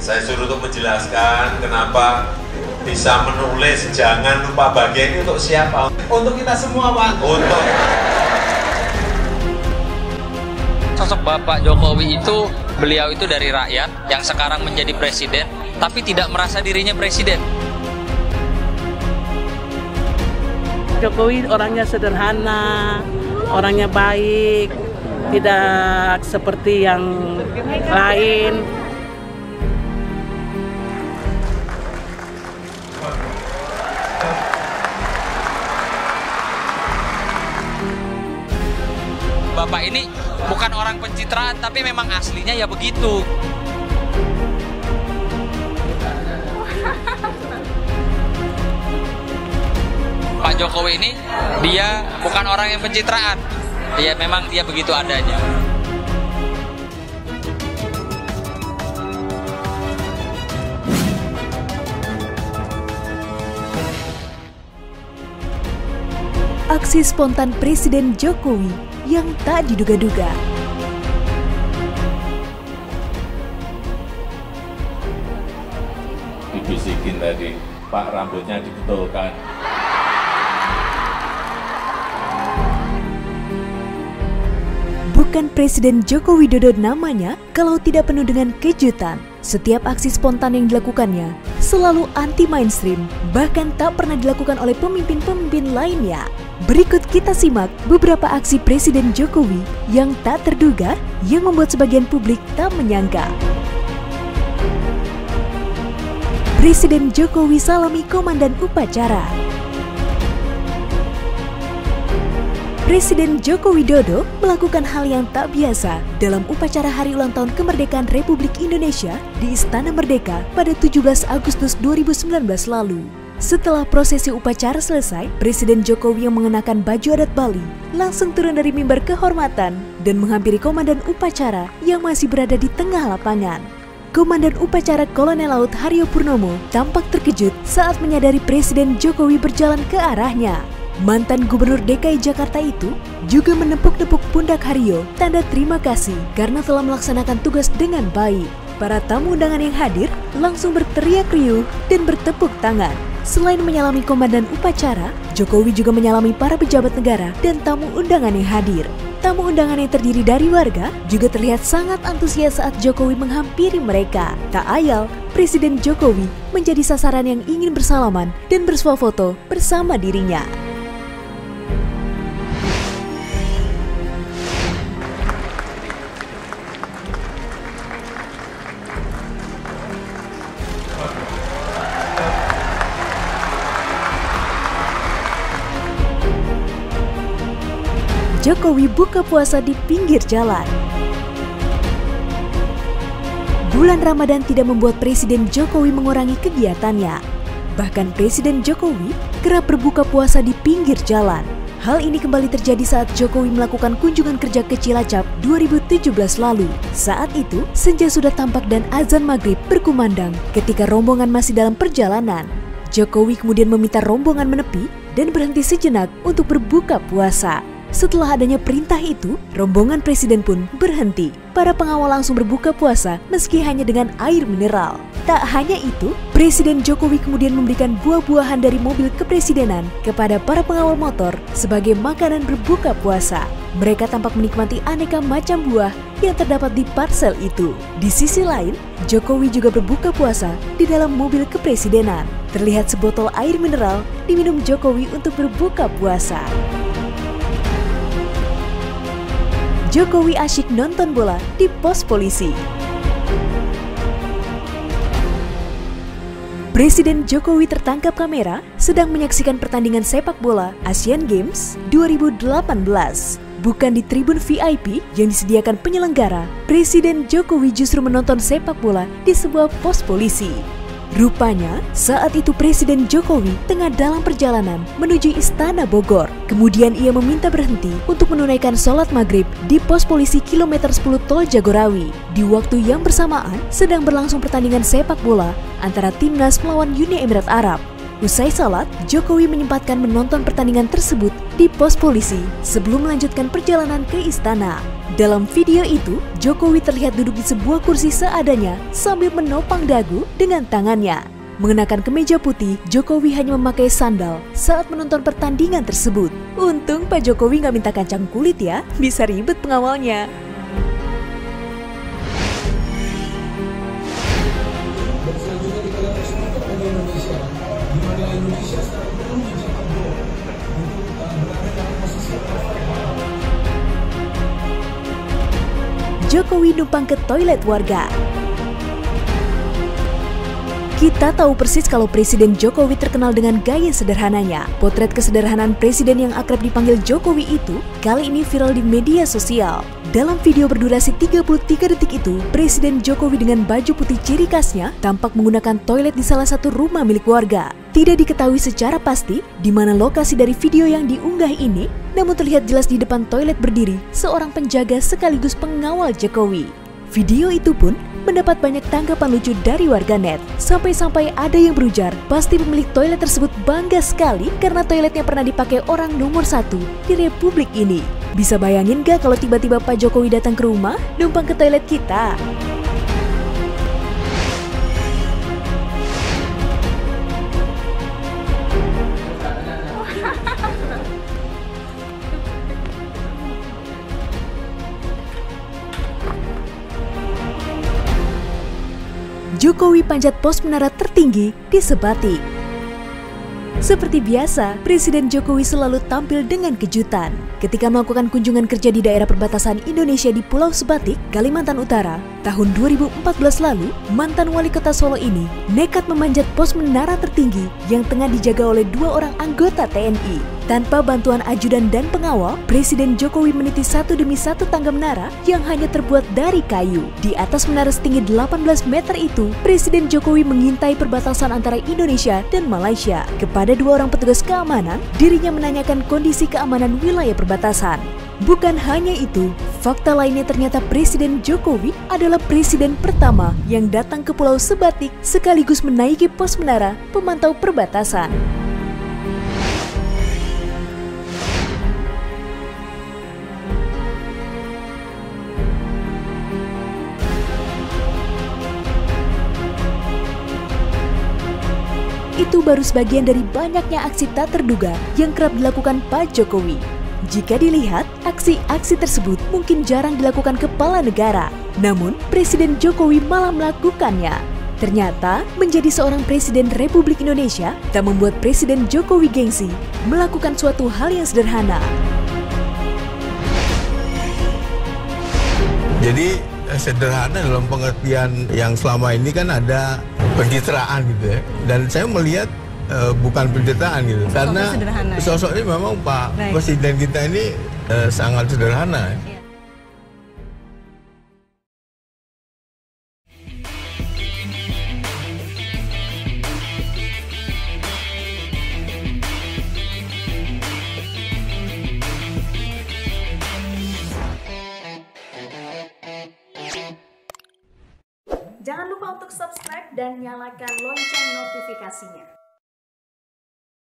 Saya suruh untuk menjelaskan kenapa bisa menulis jangan lupa bahagia ini untuk siapa? Untuk kita semua, Pak. Untuk sosok Bapak Jokowi itu, beliau itu dari rakyat yang sekarang menjadi presiden, tapi tidak merasa dirinya presiden. Jokowi orangnya sederhana, orangnya baik, tidak seperti yang lain. Bapak ini bukan orang pencitraan, tapi memang aslinya ya begitu. Pak Jokowi ini, dia bukan orang yang pencitraan. Dia memang dia begitu adanya. Aksi spontan Presiden Jokowi yang tak diduga-duga. Dibisikin tadi, Pak, rambutnya dibetulkan. Bukan Presiden Joko Widodo namanya kalau tidak penuh dengan kejutan. Setiap aksi spontan yang dilakukannya selalu anti-mainstream, bahkan tak pernah dilakukan oleh pemimpin-pemimpin lainnya. Berikut kita simak beberapa aksi Presiden Jokowi yang tak terduga yang membuat sebagian publik tak menyangka. Presiden Jokowi salami komandan upacara. Presiden Joko Widodo melakukan hal yang tak biasa dalam upacara Hari Ulang Tahun Kemerdekaan Republik Indonesia di Istana Merdeka pada 17 Agustus 2019 lalu. Setelah prosesi upacara selesai, Presiden Jokowi yang mengenakan baju adat Bali langsung turun dari mimbar kehormatan dan menghampiri komandan upacara yang masih berada di tengah lapangan. Komandan upacara Kolonel Laut Haryo Purnomo tampak terkejut saat menyadari Presiden Jokowi berjalan ke arahnya. Mantan Gubernur DKI Jakarta itu juga menepuk-nepuk pundak Haryo tanda terima kasih karena telah melaksanakan tugas dengan baik. Para tamu undangan yang hadir langsung berteriak riuh dan bertepuk tangan. Selain menyalami komandan upacara, Jokowi juga menyalami para pejabat negara dan tamu undangan yang hadir. Tamu undangan yang terdiri dari warga juga terlihat sangat antusias saat Jokowi menghampiri mereka. Tak ayal, Presiden Jokowi menjadi sasaran yang ingin bersalaman dan bersuah foto bersama dirinya. Jokowi buka puasa di pinggir jalan. Bulan Ramadan tidak membuat Presiden Jokowi mengurangi kegiatannya. Bahkan Presiden Jokowi kerap berbuka puasa di pinggir jalan. Hal ini kembali terjadi saat Jokowi melakukan kunjungan kerja ke Cilacap 2017 lalu. Saat itu, senja sudah tampak dan azan maghrib berkumandang ketika rombongan masih dalam perjalanan. Jokowi kemudian meminta rombongan menepi dan berhenti sejenak untuk berbuka puasa. Setelah adanya perintah itu, rombongan presiden pun berhenti. Para pengawal langsung berbuka puasa meski hanya dengan air mineral. Tak hanya itu, Presiden Jokowi kemudian memberikan buah-buahan dari mobil kepresidenan kepada para pengawal motor sebagai makanan berbuka puasa. Mereka tampak menikmati aneka macam buah yang terdapat di parsel itu. Di sisi lain, Jokowi juga berbuka puasa di dalam mobil kepresidenan. Terlihat sebotol air mineral diminum Jokowi untuk berbuka puasa. Jokowi asyik nonton bola di pos polisi. Presiden Jokowi tertangkap kamera sedang menyaksikan pertandingan sepak bola Asian Games 2018. Bukan di tribun VIP yang disediakan penyelenggara, Presiden Jokowi justru menonton sepak bola di sebuah pos polisi. Rupanya, saat itu Presiden Jokowi tengah dalam perjalanan menuju Istana Bogor. Kemudian ia meminta berhenti untuk menunaikan sholat maghrib di pos polisi kilometer 10 Tol Jagorawi. Di waktu yang bersamaan, sedang berlangsung pertandingan sepak bola antara timnas melawan Uni Emirat Arab. Usai salat, Jokowi menyempatkan menonton pertandingan tersebut di pos polisi sebelum melanjutkan perjalanan ke istana. Dalam video itu, Jokowi terlihat duduk di sebuah kursi seadanya sambil menopang dagu dengan tangannya. Mengenakan kemeja putih, Jokowi hanya memakai sandal saat menonton pertandingan tersebut. Untung Pak Jokowi nggak minta kacang kulit ya, bisa ribet pengawalnya. Jokowi numpang ke toilet warga. Kita tahu persis kalau Presiden Jokowi terkenal dengan gaya sederhananya. Potret kesederhanaan presiden yang akrab dipanggil Jokowi itu kali ini viral di media sosial. Dalam video berdurasi 33 detik itu, Presiden Jokowi dengan baju putih ciri khasnya tampak menggunakan toilet di salah satu rumah milik warga. Tidak diketahui secara pasti di mana lokasi dari video yang diunggah ini, namun terlihat jelas di depan toilet berdiri seorang penjaga sekaligus pengawal Jokowi. Video itu pun mendapat banyak tanggapan lucu dari warganet. Sampai-sampai ada yang berujar, pasti pemilik toilet tersebut bangga sekali karena toiletnya pernah dipakai orang nomor 1 di Republik ini. Bisa bayangin gak kalau tiba-tiba Pak Jokowi datang ke rumah, numpang ke toilet kita? Jokowi panjat pos menara tertinggi di Sebatik. Seperti biasa, Presiden Jokowi selalu tampil dengan kejutan. Ketika melakukan kunjungan kerja di daerah perbatasan Indonesia di Pulau Sebatik, Kalimantan Utara, tahun 2014 lalu, mantan wali kota Solo ini nekat memanjat pos menara tertinggi yang tengah dijaga oleh 2 orang anggota TNI. Tanpa bantuan ajudan dan pengawal, Presiden Jokowi meniti satu demi satu tangga menara yang hanya terbuat dari kayu. Di atas menara setinggi 18 meter itu, Presiden Jokowi mengintai perbatasan antara Indonesia dan Malaysia. Kepada 2 orang petugas keamanan, dirinya menanyakan kondisi keamanan wilayah perbatasan. Bukan hanya itu, fakta lainnya ternyata Presiden Jokowi adalah presiden pertama yang datang ke Pulau Sebatik sekaligus menaiki pos menara pemantau perbatasan. Itu baru sebagian dari banyaknya aksi tak terduga yang kerap dilakukan Pak Jokowi. Jika dilihat, aksi-aksi tersebut mungkin jarang dilakukan kepala negara. Namun, Presiden Jokowi malah melakukannya. Ternyata, menjadi seorang Presiden Republik Indonesia tak membuat Presiden Jokowi gengsi melakukan suatu hal yang sederhana. Jadi sederhana dalam pengertian yang selama ini kan ada pencitraan gitu ya. Dan saya melihat bukan pencitraan gitu. Karena sosoknya memang Pak Presiden kita ini sangat sederhana. Jangan lupa untuk subscribe dan nyalakan lonceng notifikasinya.